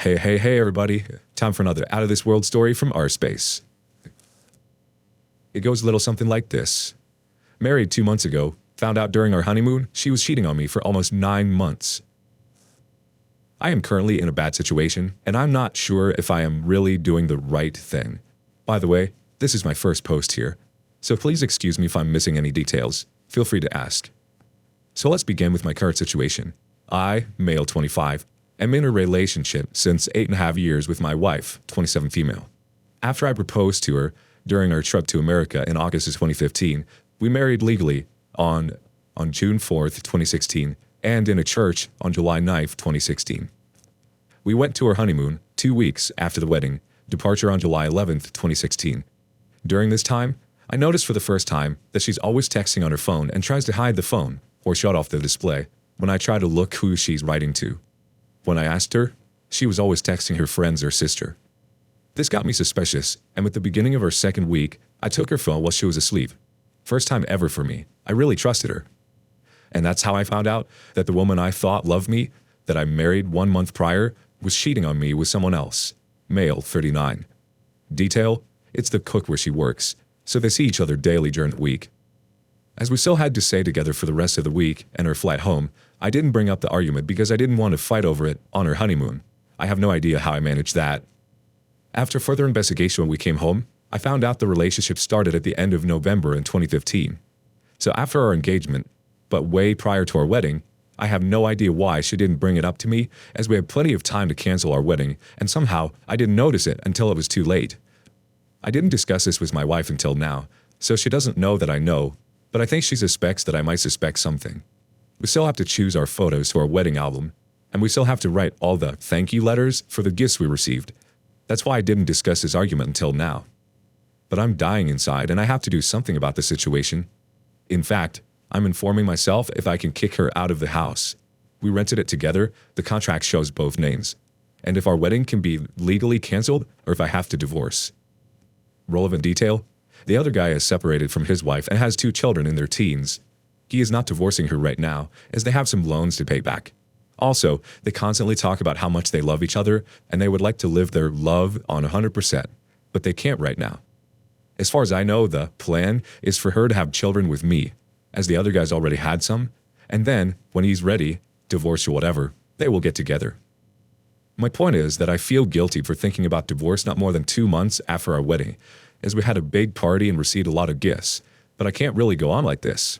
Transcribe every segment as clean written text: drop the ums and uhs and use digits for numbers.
Hey, everybody. Time for another out of this world story from our space. It goes a little something like this. Married 2 months ago, found out during our honeymoon she was cheating on me for almost 9 months. I am currently in a bad situation, and I'm not sure if I am really doing the right thing. By the way, this is my first post here, so please excuse me if I'm missing any details. Feel free to ask. So let's begin with my current situation. I, male 25, am in a relationship since 8.5 years with my wife, 27 female. After I proposed to her during our trip to America in August of 2015, we married legally on June 4th, 2016, and in a church on July 9th, 2016. We went to our honeymoon 2 weeks after the wedding, departure on July 11th, 2016. During this time, I noticed for the first time that she's always texting on her phone and tries to hide the phone or shut off the display when I try to look who she's writing to. When I asked her, she was always texting her friends or sister. This got me suspicious, and with the beginning of our second week, I took her phone while she was asleep. First time ever for me. I really trusted her. And that's how I found out that the woman I thought loved me, that I married 1 month prior, was cheating on me with someone else. Male, 39. Detail, it's the cook where she works, so they see each other daily during the week. As we still had to stay together for the rest of the week and her flight home, I didn't bring up the argument because I didn't want to fight over it on her honeymoon. I have no idea how I managed that. After further investigation when we came home, I found out the relationship started at the end of November in 2015. So after our engagement, but way prior to our wedding, I have no idea why she didn't bring it up to me, as we had plenty of time to cancel our wedding, and somehow I didn't notice it until it was too late. I didn't discuss this with my wife until now, so she doesn't know that I know, but I think she suspects that I might suspect something. We still have to choose our photos for our wedding album, and we still have to write all the thank you letters for the gifts we received. That's why I didn't discuss this argument until now. But I'm dying inside, and I have to do something about the situation. In fact, I'm informing myself if I can kick her out of the house. We rented it together, the contract shows both names. And if our wedding can be legally canceled, or if I have to divorce. Relevant detail, the other guy is separated from his wife and has 2 children in their teens. He is not divorcing her right now, as they have some loans to pay back. Also, they constantly talk about how much they love each other, and they would like to live their love on 100%, but they can't right now. As far as I know, the plan is for her to have children with me, as the other guy's already had some, and then, when he's ready, divorce or whatever, they will get together. My point is that I feel guilty for thinking about divorce not more than 2 months after our wedding, as we had a big party and received a lot of gifts, but I can't really go on like this.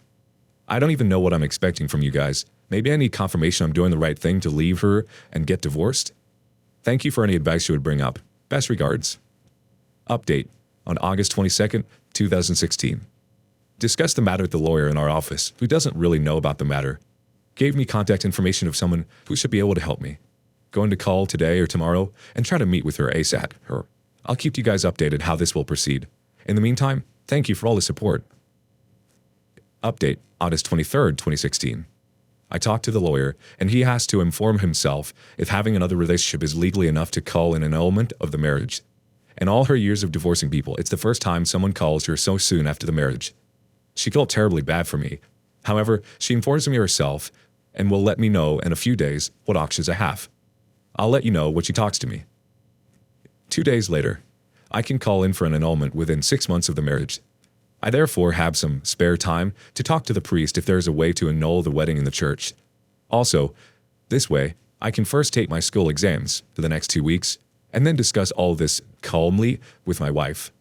I don't even know what I'm expecting from you guys. Maybe I need confirmation I'm doing the right thing to leave her and get divorced? Thank you for any advice you would bring up. Best regards. Update on August 22nd, 2016. Discussed the matter with the lawyer in our office, who doesn't really know about the matter. Gave me contact information of someone who should be able to help me. Going to call today or tomorrow and try to meet with her ASAP. I'll keep you guys updated how this will proceed. In the meantime, thank you for all the support. Update, August 23rd, 2016. I talked to the lawyer, and he has to inform himself if having another relationship is legally enough to call an annulment of the marriage. In all her years of divorcing people, it's the first time someone calls her so soon after the marriage. She felt terribly bad for me. However, she informs me herself and will let me know in a few days what options I have. I'll let you know when she talks to me. 2 days later, I can call in for an annulment within 6 months of the marriage. I therefore have some spare time to talk to the priest if there is a way to annul the wedding in the church. Also, this way, I can first take my school exams for the next 2 weeks and then discuss all this calmly with my wife.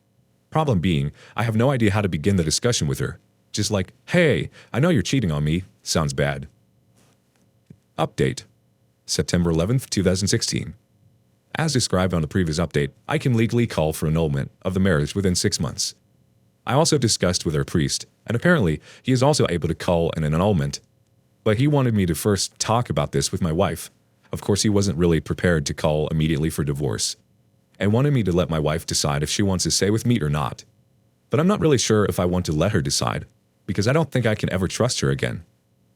Problem being, I have no idea how to begin the discussion with her. Just like, hey, I know you're cheating on me, sounds bad. Update, September 11th, 2016. As described on the previous update, I can legally call for annulment of the marriage within 6 months. I also discussed with our priest, and apparently he is also able to call an annulment. But he wanted me to first talk about this with my wife. Of course, he wasn't really prepared to call immediately for divorce, and wanted me to let my wife decide if she wants to stay with me or not. But I'm not really sure if I want to let her decide, because I don't think I can ever trust her again.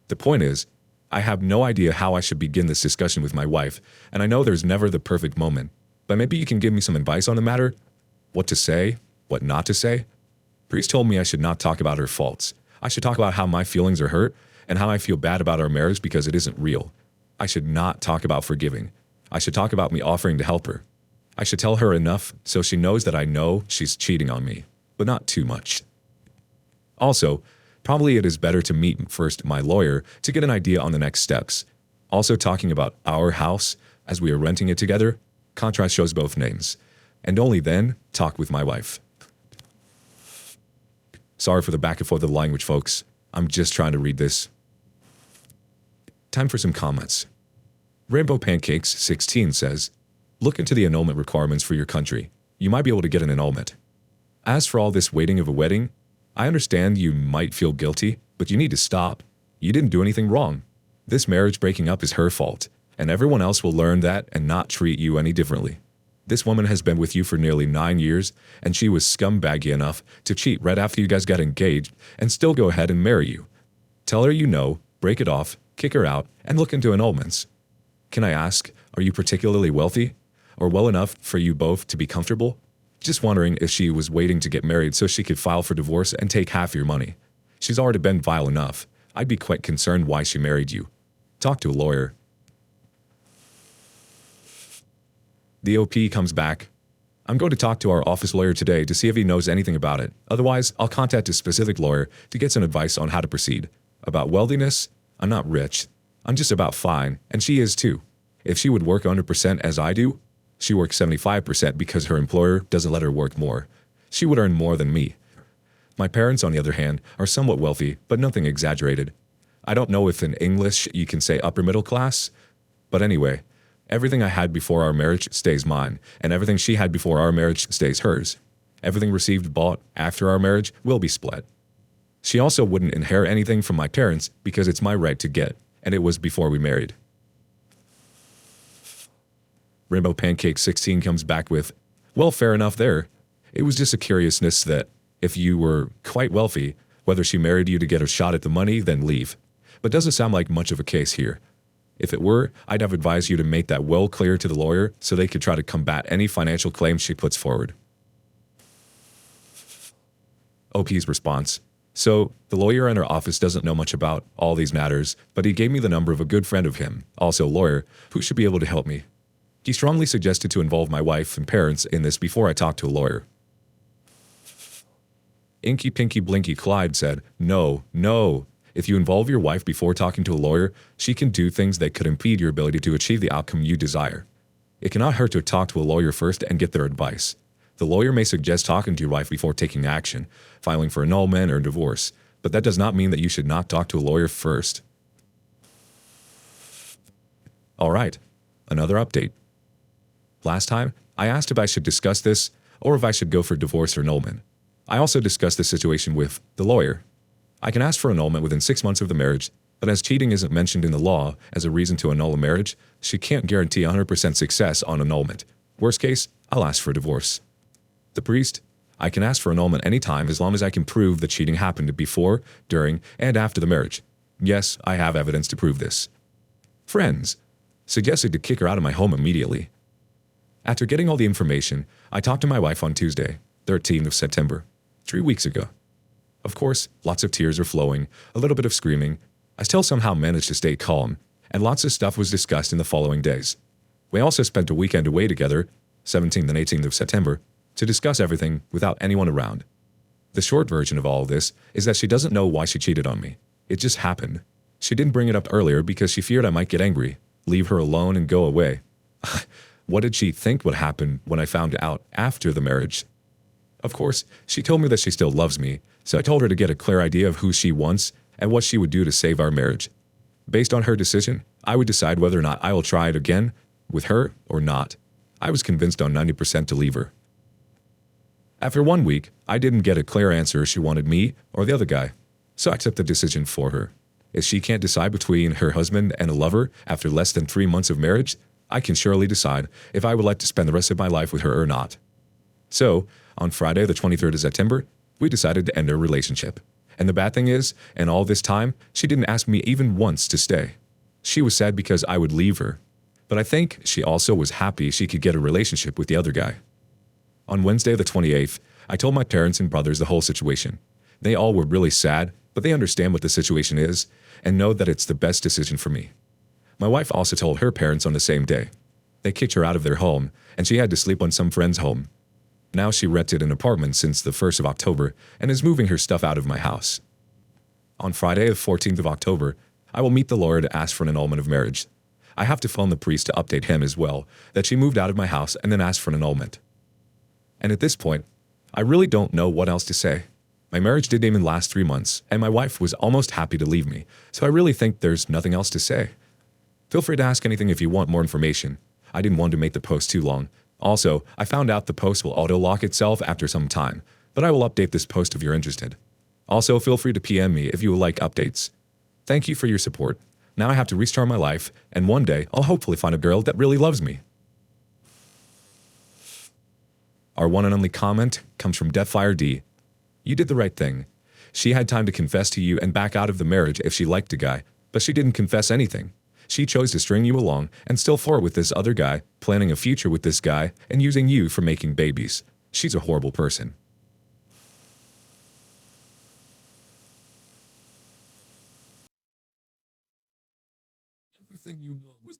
The point is, I have no idea how I should begin this discussion with my wife, and I know there's never the perfect moment. But maybe you can give me some advice on the matter? What to say? What not to say? Priest told me I should not talk about her faults. I should talk about how my feelings are hurt and how I feel bad about our marriage because it isn't real. I should not talk about forgiving. I should talk about me offering to help her. I should tell her enough so she knows that I know she's cheating on me, but not too much. Also, probably it is better to meet first my lawyer to get an idea on the next steps. Also talking about our house as we are renting it together, contrast shows both names. And only then talk with my wife. Sorry for the back and forth of the language, folks. I'm just trying to read this. Time for some comments. Rainbow Pancakes 16 says, look into the annulment requirements for your country. You might be able to get an annulment. As for all this waiting of a wedding, I understand you might feel guilty, but you need to stop. You didn't do anything wrong. This marriage breaking up is her fault, and everyone else will learn that and not treat you any differently. This woman has been with you for nearly 9 years, and she was scumbaggy enough to cheat right after you guys got engaged and still go ahead and marry you. Tell her you know, break it off, kick her out, and look into annulments. Can I ask, are you particularly wealthy? Or well enough for you both to be comfortable? Just wondering if she was waiting to get married so she could file for divorce and take half your money. She's already been vile enough. I'd be quite concerned why she married you. Talk to a lawyer. The OP comes back. I'm going to talk to our office lawyer today to see if he knows anything about it. Otherwise, I'll contact a specific lawyer to get some advice on how to proceed. About wealthiness, I'm not rich. I'm just about fine, and she is too. If she would work 100% as I do, she works 75% because her employer doesn't let her work more. She would earn more than me. My parents, on the other hand, are somewhat wealthy, but nothing exaggerated. I don't know if in English you can say upper middle class, but anyway, everything I had before our marriage stays mine, and everything she had before our marriage stays hers. Everything received bought after our marriage will be split. She also wouldn't inherit anything from my parents because it's my right to get, and it was before we married. Rainbow Pancake 16 comes back with, well, fair enough there. It was just a curiousness that if you were quite wealthy, whether she married you to get a shot at the money, then leave. But doesn't sound like much of a case here. If it were, I'd have advised you to make that well clear to the lawyer so they could try to combat any financial claims she puts forward. OP's response. So, the lawyer in her office doesn't know much about all these matters, but he gave me the number of a good friend of him, also a lawyer, who should be able to help me. He strongly suggested to involve my wife and parents in this before I talked to a lawyer. Inky Pinky Blinky Clyde said, no. If you involve your wife before talking to a lawyer, she can do things that could impede your ability to achieve the outcome you desire. It cannot hurt to talk to a lawyer first and get their advice. The lawyer may suggest talking to your wife before taking action, filing for annulment or divorce, but that does not mean that you should not talk to a lawyer first. All right, another update. Last time, I asked if I should discuss this or if I should go for divorce or annulment. I also discussed the situation with the lawyer. I can ask for annulment within 6 months of the marriage, but as cheating isn't mentioned in the law as a reason to annul a marriage, she can't guarantee 100% success on annulment. Worst case, I'll ask for divorce. The priest, I can ask for annulment anytime as long as I can prove that cheating happened before, during, and after the marriage. Yes, I have evidence to prove this. Friends, suggested to kick her out of my home immediately. After getting all the information, I talked to my wife on Tuesday, 13th of September, 3 weeks ago. Of course, lots of tears are flowing, a little bit of screaming. I still somehow managed to stay calm, and lots of stuff was discussed in the following days. We also spent a weekend away together, 17th and 18th of September, to discuss everything without anyone around. The short version of all this is that she doesn't know why she cheated on me. It just happened. She didn't bring it up earlier because she feared I might get angry, leave her alone, and go away. What did she think would happen when I found out after the marriage? Of course, she told me that she still loves me, so I told her to get a clear idea of who she wants and what she would do to save our marriage. Based on her decision, I would decide whether or not I will try it again with her or not. I was convinced on 90% to leave her. After 1 week, I didn't get a clear answer if she wanted me or the other guy, so I took the decision for her. If she can't decide between her husband and a lover after less than 3 months of marriage, I can surely decide if I would like to spend the rest of my life with her or not. So, on Friday the 23rd of September, we decided to end our relationship. And the bad thing is, in all this time, she didn't ask me even once to stay. She was sad because I would leave her. But I think she also was happy she could get a relationship with the other guy. On Wednesday the 28th, I told my parents and brothers the whole situation. They all were really sad, but they understand what the situation is and know that it's the best decision for me. My wife also told her parents on the same day. They kicked her out of their home, and she had to sleep on some friend's home. Now she rented an apartment since the 1st of October and is moving her stuff out of my house. On Friday, the 14th of October, I will meet the Lord to ask for an annulment of marriage. I have to phone the priest to update him as well that she moved out of my house and then ask for an annulment. And at this point, I really don't know what else to say. My marriage didn't even last 3 months, and my wife was almost happy to leave me, so I really think there's nothing else to say. Feel free to ask anything if you want more information. I didn't want to make the post too long. Also, I found out the post will auto-lock itself after some time, but I will update this post if you're interested. Also, feel free to PM me if you would like updates. Thank you for your support. Now I have to restart my life, and one day I'll hopefully find a girl that really loves me. Our one and only comment comes from Deathfire D. You did the right thing. She had time to confess to you and back out of the marriage if she liked a guy, but she didn't confess anything. She chose to string you along and still flirt with this other guy, planning a future with this guy, and using you for making babies. She's a horrible person. Everything you know was